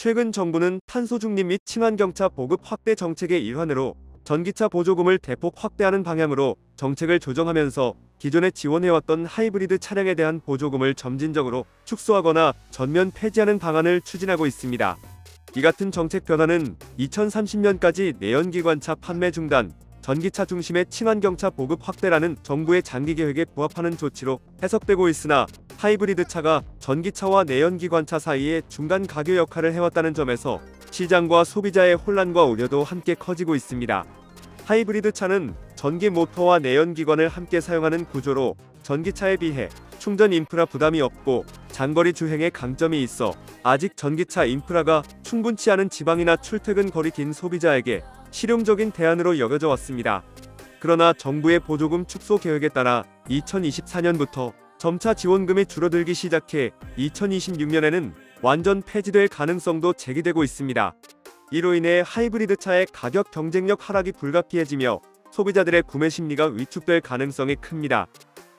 최근 정부는 탄소 중립 및 친환경차 보급 확대 정책의 일환으로 전기차 보조금을 대폭 확대하는 방향으로 정책을 조정하면서 기존에 지원해왔던 하이브리드 차량에 대한 보조금을 점진적으로 축소하거나 전면 폐지하는 방안을 추진하고 있습니다. 이 같은 정책 변화는 2030년까지 내연기관차 판매 중단, 전기차 중심의 친환경차 보급 확대라는 정부의 장기 계획에 부합하는 조치로 해석되고 있으나 하이브리드 차가 전기차와 내연기관차 사이의 중간 가교 역할을 해왔다는 점에서 시장과 소비자의 혼란과 우려도 함께 커지고 있습니다. 하이브리드 차는 전기 모터와 내연기관을 함께 사용하는 구조로 전기차에 비해 충전 인프라 부담이 없고 장거리 주행에 강점이 있어 아직 전기차 인프라가 충분치 않은 지방이나 출퇴근 거리 긴 소비자에게 실용적인 대안으로 여겨져 왔습니다. 그러나 정부의 보조금 축소 계획에 따라 2024년부터 점차 지원금이 줄어들기 시작해 2026년에는 완전 폐지될 가능성도 제기되고 있습니다. 이로 인해 하이브리드 차의 가격 경쟁력 하락이 불가피해지며 소비자들의 구매 심리가 위축될 가능성이 큽니다.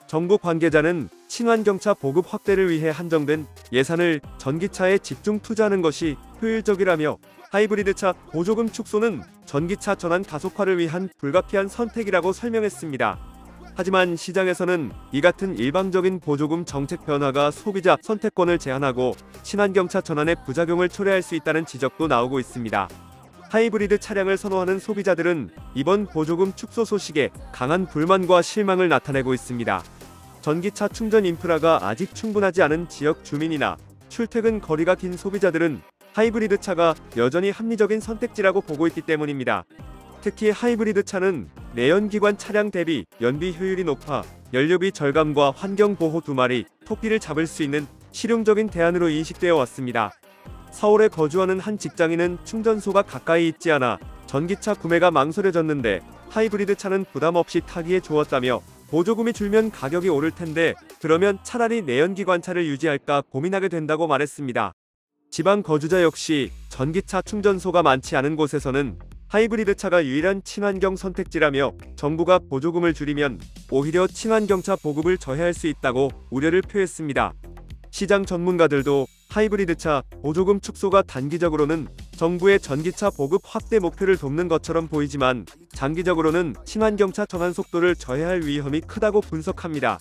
정부 관계자는 친환경차 보급 확대를 위해 한정된 예산을 전기차에 집중 투자하는 것이 효율적이라며 하이브리드 차 보조금 축소는 전기차 전환 가속화를 위한 불가피한 선택이라고 설명했습니다. 하지만 시장에서는 이 같은 일방적인 보조금 정책 변화가 소비자 선택권을 제한하고 친환경차 전환에 부작용을 초래할 수 있다는 지적도 나오고 있습니다. 하이브리드 차량을 선호하는 소비자들은 이번 보조금 축소 소식에 강한 불만과 실망을 나타내고 있습니다. 전기차 충전 인프라가 아직 충분하지 않은 지역 주민이나 출퇴근 거리가 긴 소비자들은 하이브리드 차가 여전히 합리적인 선택지라고 보고 있기 때문입니다. 특히 하이브리드 차는 내연기관 차량 대비 연비 효율이 높아 연료비 절감과 환경보호 두 마리 토끼를 잡을 수 있는 실용적인 대안으로 인식되어 왔습니다. 서울에 거주하는 한 직장인은 충전소가 가까이 있지 않아 전기차 구매가 망설여졌는데 하이브리드 차는 부담 없이 타기에 좋았다며 보조금이 줄면 가격이 오를 텐데 그러면 차라리 내연기관차를 유지할까 고민하게 된다고 말했습니다. 지방 거주자 역시 전기차 충전소가 많지 않은 곳에서는 하이브리드 차가 유일한 친환경 선택지라며 정부가 보조금을 줄이면 오히려 친환경차 보급을 저해할 수 있다고 우려를 표했습니다. 시장 전문가들도 하이브리드 차 보조금 축소가 단기적으로는 정부의 전기차 보급 확대 목표를 돕는 것처럼 보이지만 장기적으로는 친환경차 전환 속도를 저해할 위험이 크다고 분석합니다.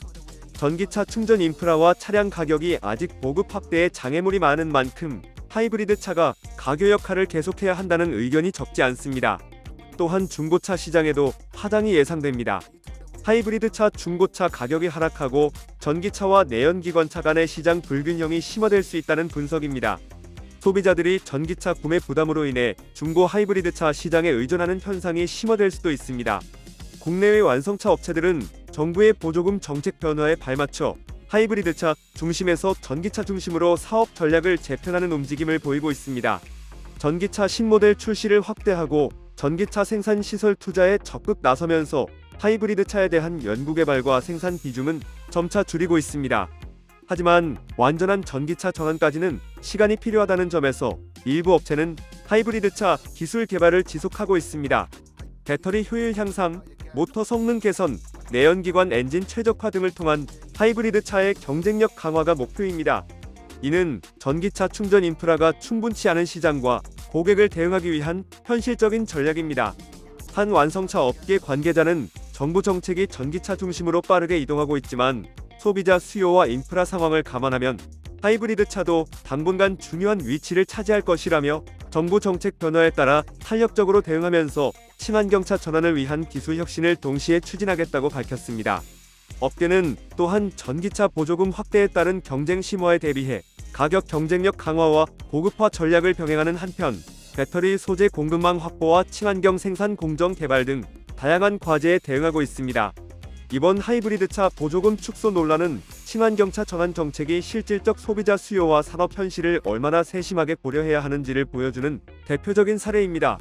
전기차 충전 인프라와 차량 가격이 아직 보급 확대에 장애물이 많은 만큼 하이브리드 차가 가교 역할을 계속해야 한다는 의견이 적지 않습니다. 또한 중고차 시장에도 하강이 예상됩니다. 하이브리드 차 중고차 가격이 하락하고 전기차와 내연기관차 간의 시장 불균형이 심화될 수 있다는 분석입니다. 소비자들이 전기차 구매 부담으로 인해 중고 하이브리드 차 시장에 의존하는 현상이 심화될 수도 있습니다. 국내외 완성차 업체들은 정부의 보조금 정책 변화에 발맞춰 하이브리드 차 중심에서 전기차 중심으로 사업 전략을 재편하는 움직임을 보이고 있습니다. 전기차 신모델 출시를 확대하고 전기차 생산 시설 투자에 적극 나서면서 하이브리드 차에 대한 연구개발과 생산 비중은 점차 줄이고 있습니다. 하지만 완전한 전기차 전환까지는 시간이 필요하다는 점에서 일부 업체는 하이브리드 차 기술 개발을 지속하고 있습니다. 배터리 효율 향상, 모터 성능 개선, 내연기관 엔진 최적화 등을 통한 하이브리드 차의 경쟁력 강화가 목표입니다. 이는 전기차 충전 인프라가 충분치 않은 시장과 고객을 대응하기 위한 현실적인 전략입니다. 한 완성차 업계 관계자는 정부 정책이 전기차 중심으로 빠르게 이동하고 있지만 소비자 수요와 인프라 상황을 감안하면 하이브리드 차도 당분간 중요한 위치를 차지할 것이라며 정부 정책 변화에 따라 탄력적으로 대응하면서 친환경차 전환을 위한 기술 혁신을 동시에 추진하겠다고 밝혔습니다. 업계는 또한 전기차 보조금 확대에 따른 경쟁 심화에 대비해 가격 경쟁력 강화와 고급화 전략을 병행하는 한편 배터리 소재 공급망 확보와 친환경 생산 공정 개발 등 다양한 과제에 대응하고 있습니다. 이번 하이브리드 차 보조금 축소 논란은 친환경차 전환 정책이 실질적 소비자 수요와 산업 현실을 얼마나 세심하게 고려해야 하는지를 보여주는 대표적인 사례입니다.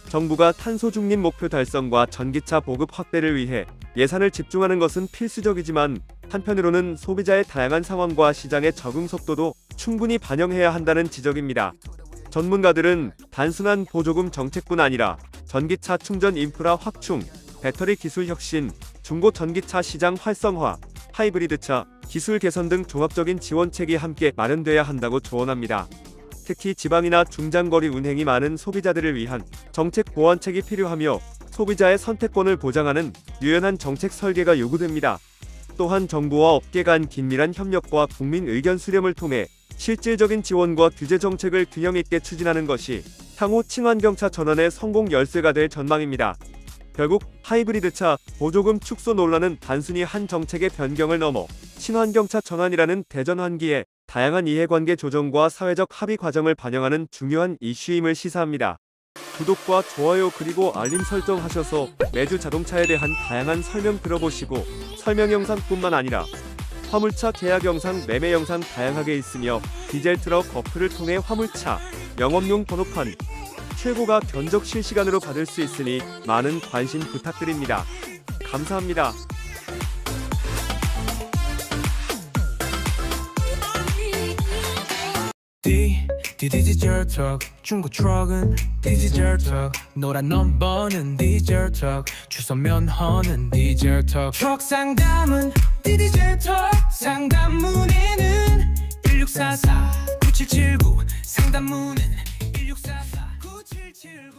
정부가 탄소 중립 목표 달성과 전기차 보급 확대를 위해 예산을 집중하는 것은 필수적이지만 한편으로는 소비자의 다양한 상황과 시장의 적응 속도도 충분히 반영해야 한다는 지적입니다. 전문가들은 단순한 보조금 정책뿐 아니라 전기차 충전 인프라 확충, 배터리 기술 혁신, 중고 전기차 시장 활성화, 하이브리드 차 기술 개선 등 종합적인 지원책이 함께 마련돼야 한다고 조언합니다. 특히 지방이나 중장거리 운행이 많은 소비자들을 위한 정책 보완책이 필요하며 소비자의 선택권을 보장하는 유연한 정책 설계가 요구됩니다. 또한 정부와 업계 간 긴밀한 협력과 국민 의견 수렴을 통해 실질적인 지원과 규제 정책을 균형 있게 추진하는 것이 향후 친환경차 전환의 성공 열쇠가 될 전망입니다. 결국 하이브리드차 보조금 축소 논란은 단순히 한 정책의 변경을 넘어 친환경차 전환이라는 대전환기에 다양한 이해관계 조정과 사회적 합의 과정을 반영하는 중요한 이슈임을 시사합니다. 구독과 좋아요 그리고 알림 설정하셔서 매주 자동차에 대한 다양한 설명 들어보시고 설명 영상뿐만 아니라 화물차 계약 영상, 매매 영상 다양하게 있으며 디젤 트럭 어플을 통해 화물차 영업용 번호판 최고가 견적 실시간으로 받을 수 있으니 많은 관심 부탁드립니다. 감사합니다. 디지털 턱 중고 트럭은 디지털 턱 노란 넘버는 디지털 턱 주소 면허는 디지털 턱 트럭 상담은 디지털 턱 상담 문의는 1644-9779 상담 문의는 1644-9779